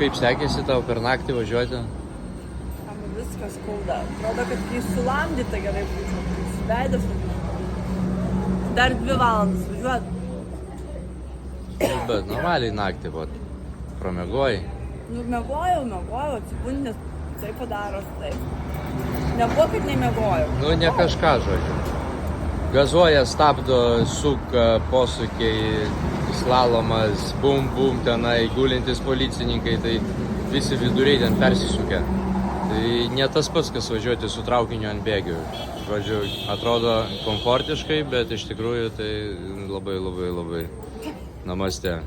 kaip sekėsi tau per naktį važiuoti? Man viskas skauda. Atrodo, kad kai sulamdyta gerai būtų. Veidas. Dar 2 valandas važiuot. Bet normaliai naktį, vat, pramiegojai. Nu, miegojau, atsibundęs, tai padaro, taip. Nebuvo, kad nemiegojau. Nu, ne kažką, žodžiu. Gazuoja, stabdo, suka, posūkiai, slalomas, bum, bum, tenai gulintis policininkai, tai visi viduriai ten persisukia. Tai ne tas pats, kas važiuoti su traukiniu ant bėgių. Žodžiu, atrodo komfortiškai, bet iš tikrųjų tai labai namaste.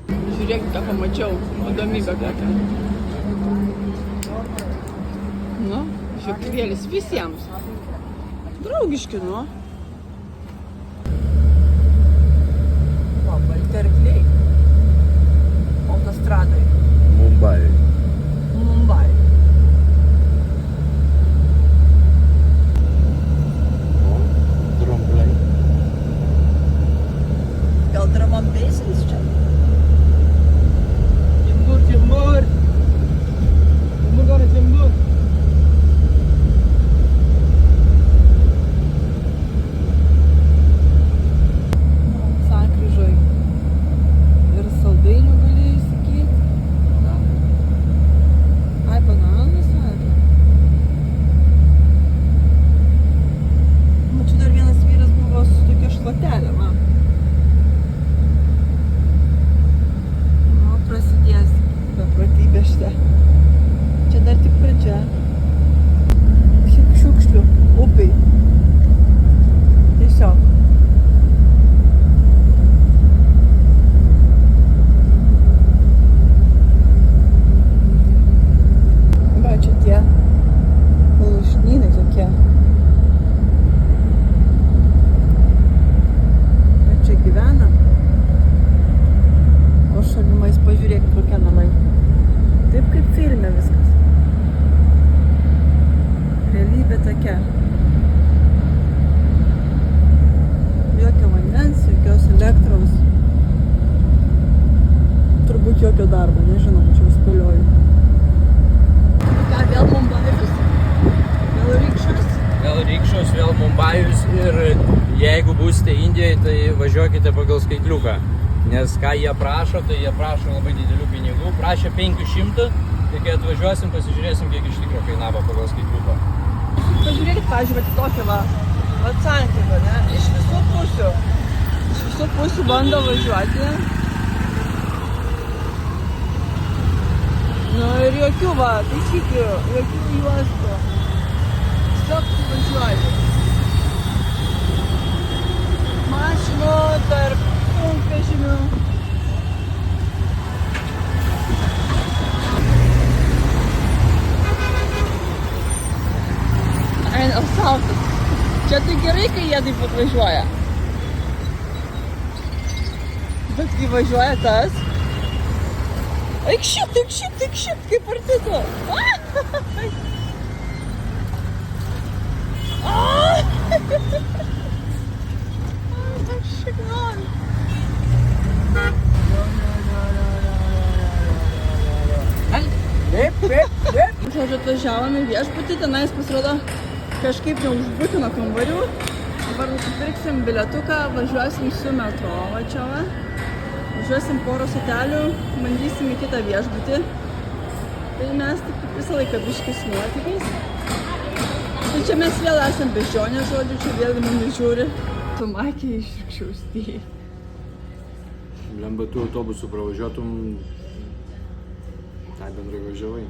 Žiūrėk, ką pamačiau, įdomybę kokią. Nu, žiūrėlis visiems. Draugiški, nu. O, balti arkliai. Autostradai. Mumbai. O, drumbliai. Gal dramam beisins čia? Timur. Timur. Sankryžoj. Ir saldainių gali įsigyti. Ai, bananas, sakė. Mačiau, dar vienas vyras buvo su tokia šluotelė, man. Nu, prasidės beprotybė šitą. Čia dar tik pradžia. Kiek šiukšlių, upiai. Tiesiog. Va, čia tie lūšnynai tokie. Ir čia gyvena. O šalimais pažiūrėk, kokie namai. Taip kaip filme viskas. Realybė tokia. Jokio vandens, jokios elektros. Turbūt jokio darbo, nežinau, čia jau spėlioju. Ką, vėl Mumbajus? Vėl rykščios? Vėl rykščios, vėl Mumbajus ir jeigu būsite Indijoje, tai važiuokite pagal skaitliuką. Nes ką jie prašo, tai jie prašo labai didelių pinigų. Prašė 500, tai kai atvažiuosim, pasižiūrėsim, kiek iš tikrųjų kainavo pagal skaitliuką. Pažiūrėkit, pažiūrėkit, tokia va sankryža, ne? Iš visų pusių bando važiuoti. Nu ir jokių va, taisyklių, jokių juostų. Tiesiog važiuoji. Mašinų tarp sunkvežimių. Eina asfaltas. Čia tai gerai, kai jie taip atvažiuoja. Bet kai važiuoja tas. Eik šit, kaip arti tu. Žodžiu, atvažiavome į viešbutį, tenais pasirodo kažkaip neužbukino kambarių. Dabar nusipirksim biletuką, važiuosim su metro, va čia va. Važiuosim porą stotelių, bandysim į kitą viešbutį. Tai mes taip visą laiką biškis nuotykiais. Tai čia mes vėl esam beždžionės, žodžiu, čia vėl mumis žiūri. Tu makiai išrikščiausti. Lemba, tu autobusų pravažiuotum, tai bendrai važiavai.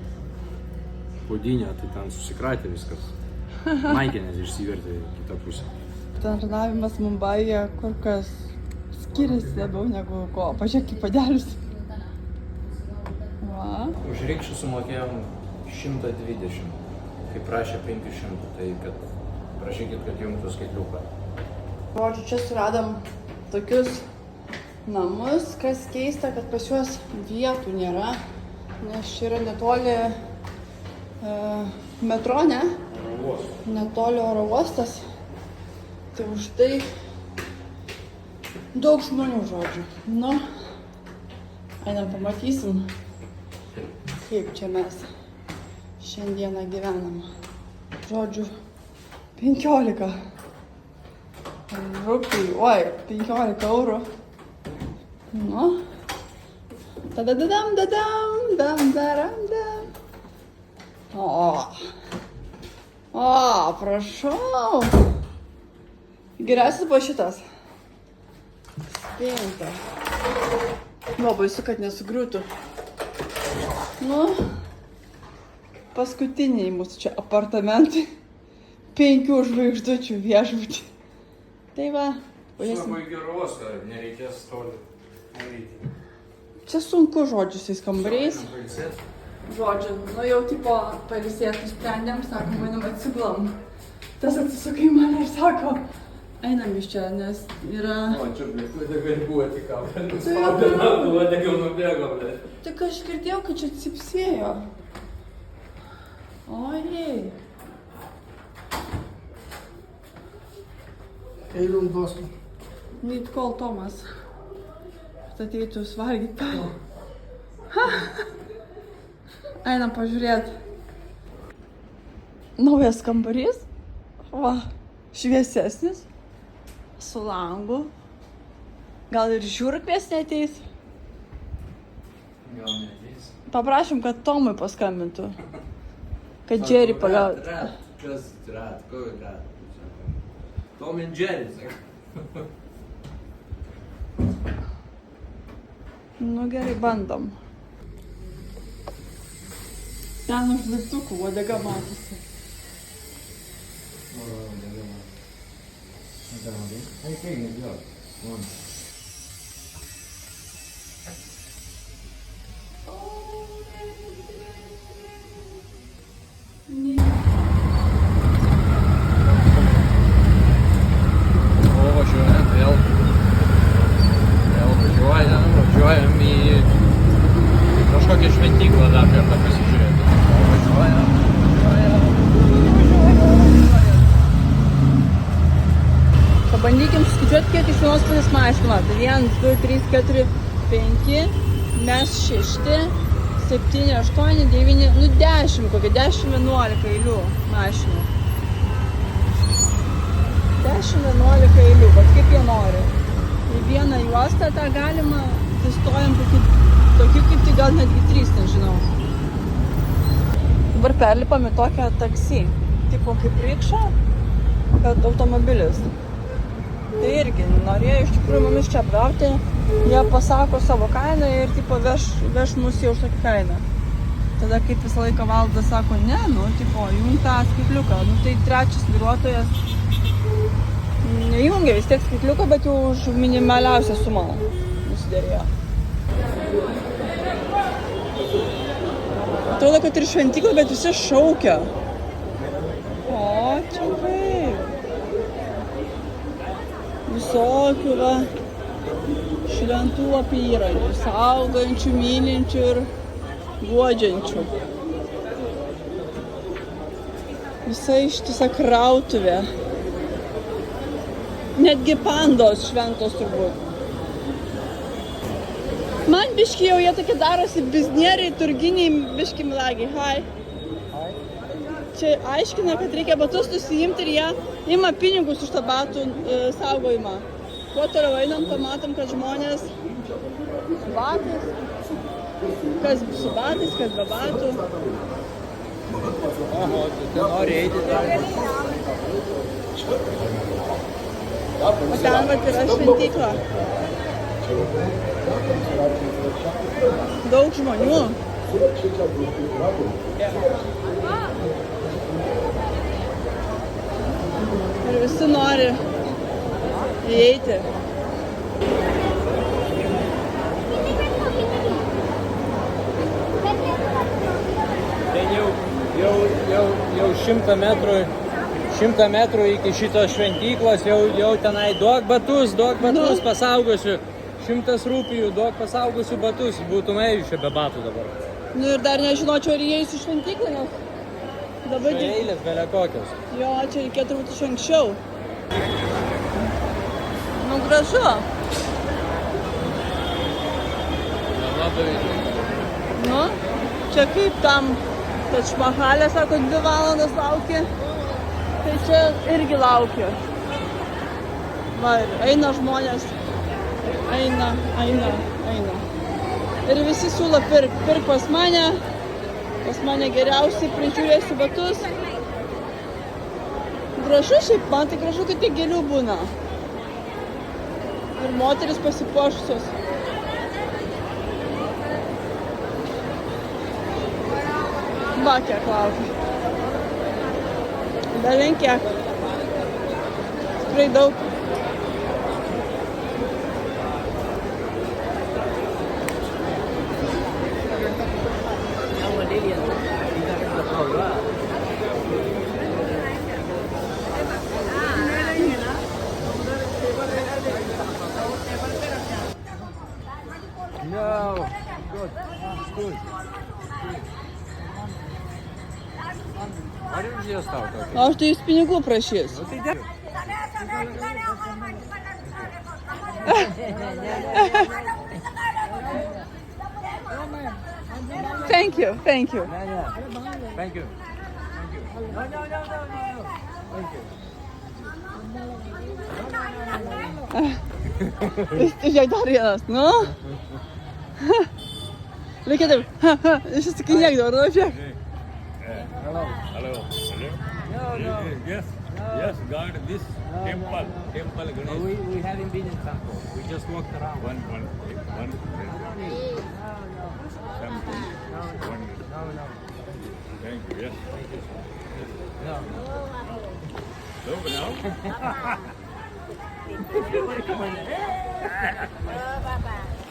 Podinė, tai ten susikratė viskas. Maikinės išsivertė į kitą pusę. Tarnavimas Mumbajuje kur kas skiriasi labiau negu ko. Pažiūrėk, kaip padelius. Va. Už rykščių sumokėjom 120, kai prašė 500, tai kad prašykit, kad jungtų skaitliuką. Žodžiu, čia suradom tokius namus, kas keista, kad pas juos vietų nėra, nes čia yra netoli metro, ne? Netoli oro uostas. Tai už tai daug žmonių, žodžiu. Nu, einam pamatysim. kaip čia mes šiandieną gyvenam. Žodžiu, 15 rūpiai, oi, 15 eurų. Nu, tadadadam, dadam, dam, daram, dam. O, prašau. Geriausias buvo šitas. Spinta. Nu, baisu, kad nesugriūtų. Nu, paskutiniai mūsų čia apartamentai. 5 žvaigždučių viešbutį. Tai va, pažiūrėsim. Labai geros, ar nereikės toli daryti. Čia sunku žodžiu su kambariais. Žodžiu, nu jau tipo pailsėt nusprendėm, sako, manim atsiglam. Tas atsisuka į mane ir sako, einam iš čia, nes yra... O, čia, blėt, uodegai buvo tik ką, bet nuspaudė, uodegai nubėgo, blėt. Tik aš girdėjau, kad čia cipsėjo. Ojei. Eilum dosku. Nyt kol Tomas ateitų suvalgyti. Einam pažiūrėt. Naujas kambarys. Va, šviesesnis. Su langu. Gal ir žiūrkvės neateis? Gal neateis. Paprašom, kad Tomui paskambintų. Kad Jerry pagautų. Kas rat, ko rat? Tom and Jerry, sako. Nu gerai, bandom. Ten už laiptukų uodega matosi. Važiuojam į kažkokią šventyklą dar kartą pasižiūrėti. Važiuojam. Pabandykim skaičiuoti, kiek iš vienos pusės mašinų. Tai 1, 2, 3, 4, 5, mes 6, 7, 8, 9, nu 10, kokia 10, 11 eilių mašinų. 10, 11 eilių, bet kaip jie nori. Į vieną juostą tą galima, tai stojam tokių kaip tai gal netgi 3, nežinau. Dabar perlipam į tokią taksi, tipo kaip rikšą, kad automobilis. Tai irgi norėjo iš tikrųjų mumis čia apgauti, jie pasako savo kainą ir tipo veš mus jau už tokią kainą. Tada kaip visą laiką Valdas sako, ne, nu, tipo, jung tą skaitliuką, nu tai trečias vairuotojas nejungia vis tiek skaitliuką, bet jau už minimaliausią sumą nusidėrėjo. Atrodo, kad ir šventykla, bet visi šaukia. O, čia kaip. Visokių va šventų apyrankių, saugančių, mylinčių ir guodžiančių. Visa ištisa krautuvė. Netgi pandos šventos turbūt. Man biški jau jie tokie darosi biznieriai, turginiai, biški milagiai. Hai. Čia aiškina, kad reikia batus nusiimti ir jie ima pinigus už tą batų saugojimą. Kuo toliau einam, pamatom, kad žmonės su batais, kas su batais, kas be batų. Oho, tu nori eiti dar. O ten vat yra šventykla. Daug žmonių. Ir visi nori įeiti. Tai jau 100 metrų iki šitos šventyklos, jau tenai duok batus, pasaugosiu. 100 rūpijų, duok pasaugosiu batus, būtum ėjusi be batų dabar. Nu ir dar nežinočiau, ar įeisiu šventyklą, nes dabar... Čia eilės belia kokios. Jo, čia reikėtų turbūt iš anksčiau. Nu, gražu. Labai. Nu, Čia kaip tam Tač Mahalė, sako, 2 valandas laukia. Tai čia irgi laukia. Va, ir eina žmonės. Eina. Ir visi siūlo pirk pas mane. Pas mane geriausiai prižiūrėsiu batus. Gražu šiaip, man tai gražu, kad tiek gėlių būna. Ir moteris pasipuošusios. Va, kiek laukia. Dalin kiek. Tikrai daug. No, good. It's good. Ar jums jie stau tokį? Aš tai jūs pinigų prašys. Thank you. Thank you. Žiūrėk, dar vienas, nu? Reikia taip, išsisakinėk dabar, nu, žiūrėk. Hello. Yes, God, this temple Ganesh. We haven't been in temple. We just walked around. One. Something. One. No. Thank you. Yes. No. So now.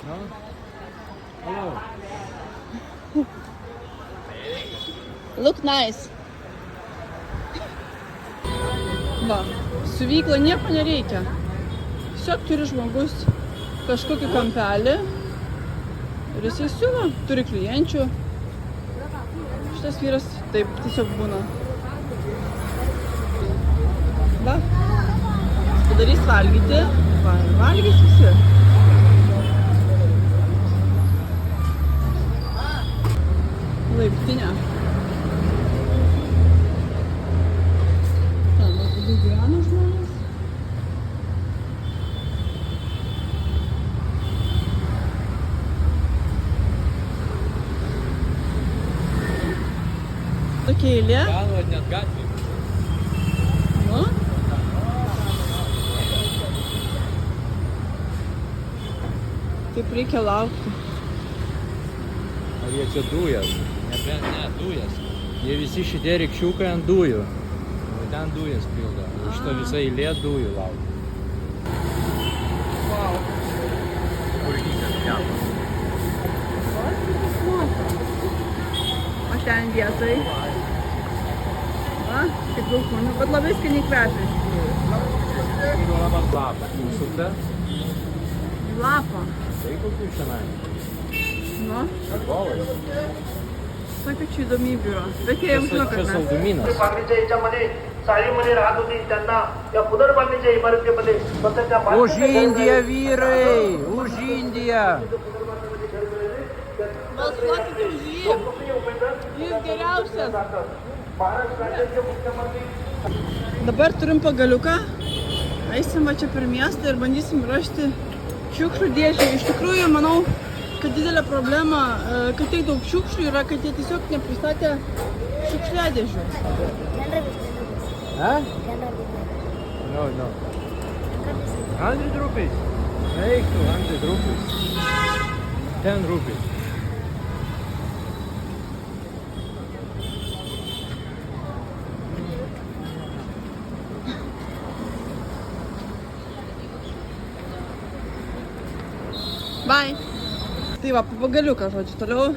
No? Hello. Look nice. Va, siuvykla nieko nereikia. Tiesiog turi žmogus kažkokį kampelį ir jisai siuva, turi klienčių. Šitas vyras taip tiesiog būna. Va, padarys valgyti, va, valgys visi. Laiptinė. Ten labai gyvena žmonės. Tokia eilė. Gal net gatvė. Nu? Taip reikia laukti. Ar jie čia dujas? Ne, dujas. Jie visi šitie rikščiukai ant dujų. O ten dujas pildo. Už to visa eilė dujų laukia. Wow. O ten vietai. Va, kaip daug žmonių, bet labai skaniai kvepia iš tikrųjų. Ir labas lapas. Užsukta. Lapą. Tai kokių šiandien? Nu, Golai. tokių čia įdomybių yra. Bet jie jau žino, Čia kad mes. salduminas. बांधणीच्या याच्यामध्ये चाळीमध्ये राहत होती त्यांना या पुनर्बांधणीच्या इमारतीमध्ये स्वतःच्या Už Indiją, vyrai! Už Indiją! Balsuokit už jį. Jis geriausias. Maharashtra राज्याचे मुख्यमंत्री Dabar turim pagaliuką. Eisim va čia per miestą ir bandysim rasti šiukšlių dėžę. Iš tikrųjų, manau, kad didelė problema, kad tiek daug šiukšlių yra, kad jie tiesiog nepristatė šiukšliadėžių. Huh? No. 100 rupees. Take 200 rupees. 10 rupees. Bye. Tai va, pagaliuką, žodžiu, toliau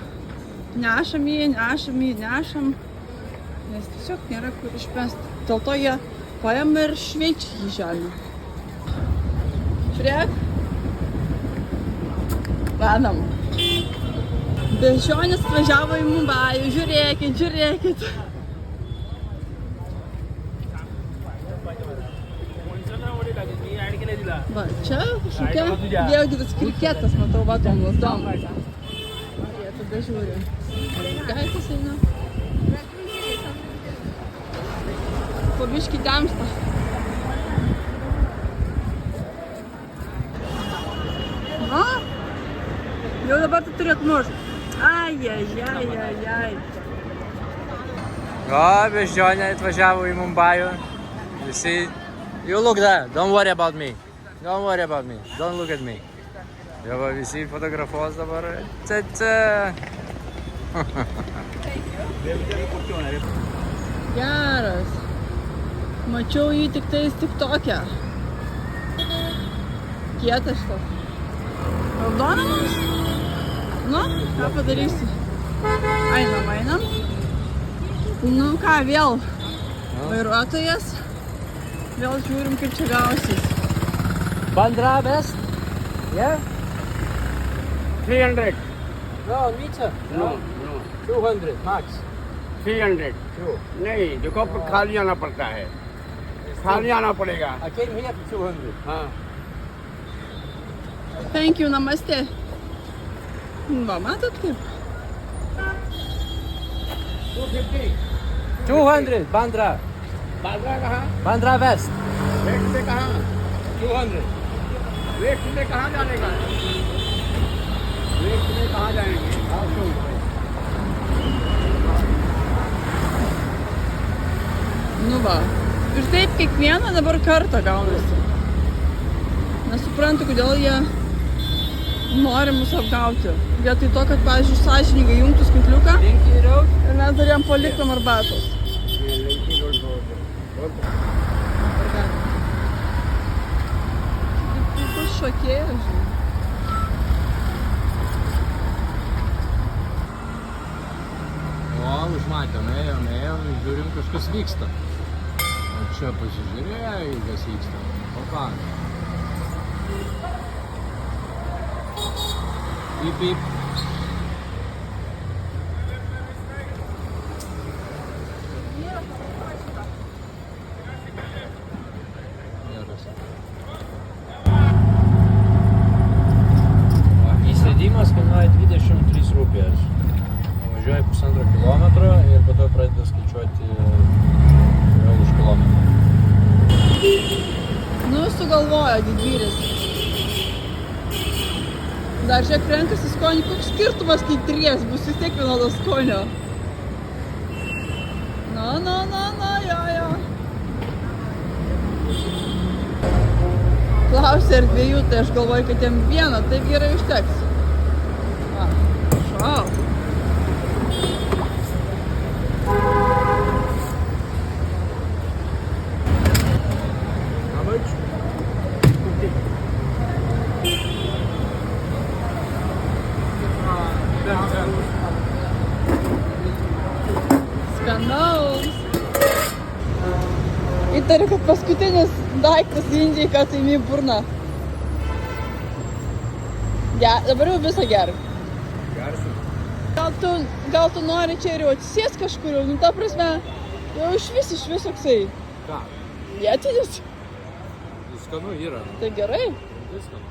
nešam jį, nes tiesiog nėra kur išmesti. Dėl to jie paėmė ir šveičia į žemę. Žiūrėk. Vedam. Bežionės važiavo į Mumbajų, žiūrėkit. Va, čia kažkokia vėlgi tas kriketas, matau, va, tom lazdom. Jie tada žiūri. Mergaitės eina. Po biškį temsta. Na, jau dabar tu turėt mušt. Ai. O, beždžionė atvažiavo į Mumbajų. Visi... You look there, don't worry about me. Don't worry about me, don't look at me. Jau va, visi fotografuos dabar. Geras. Mačiau jį tik tais TikTok'e. Kietas šitas. Raudona mums? Nu, ką padarysi? Einam. Nu ką, vėl vairuotojas. Vėl žiūrim, kaip čia gausis. Bandra best? Yeah? 300. No, meter. No. 200 max. 300. नहीं, देखो खाली आना पड़ता है, खाली आना पड़ेगा। I came here for 200. हाँ, Thank you, namaste. Va, matot kaip? 250। 200, Bandra. बांद्रा कहाँ? Bandra West. वेस्ट से कहाँ? 200. वेस्ट में कहाँ जाने का? वेस्ट में कहाँ जाएंगे? हाँ, सुन। Nu va. Ir taip kiekvieną dabar kartą gaunasi. Nesuprantu, kodėl jie nori mus apgauti. Vietoj to, kad, pavyzdžiui, sąžiningai jungtų skaitliuką ir mes dar jam paliktam arbatos. Kaip bus šokėjas, žinai. O, užmatėm, ėjom, žiūrim, kažkas vyksta. O čia pasižiūrėjo, kas vyksta. O ką? Pip. Geras. Įsėdimas kainuoja 23 rupijas. Važiuoja 1,5 kilometro ir po to pradeda skaičiuoti jau už kilometrą. Nu, sugalvojo didvyris. Dar žiūrėk, renkasi skonį, koks skirtumas, kai tries, bus vis tiek vienodas skonio. Na, jo. Klausė ir 2, tai aš galvoju, kad jam 1, taip gerai užteks. Va, šau. Skanaus. Įtariu, kad paskutinis daiktas Indijai, ką tu įmi į burną. Dabar jau visą gerai. Gal tu nori čia ir jau atsisės kažkur, nu ta prasme, jau iš vis toksai. Ką? Vietinis. Skanu yra. Tai gerai. Skanu.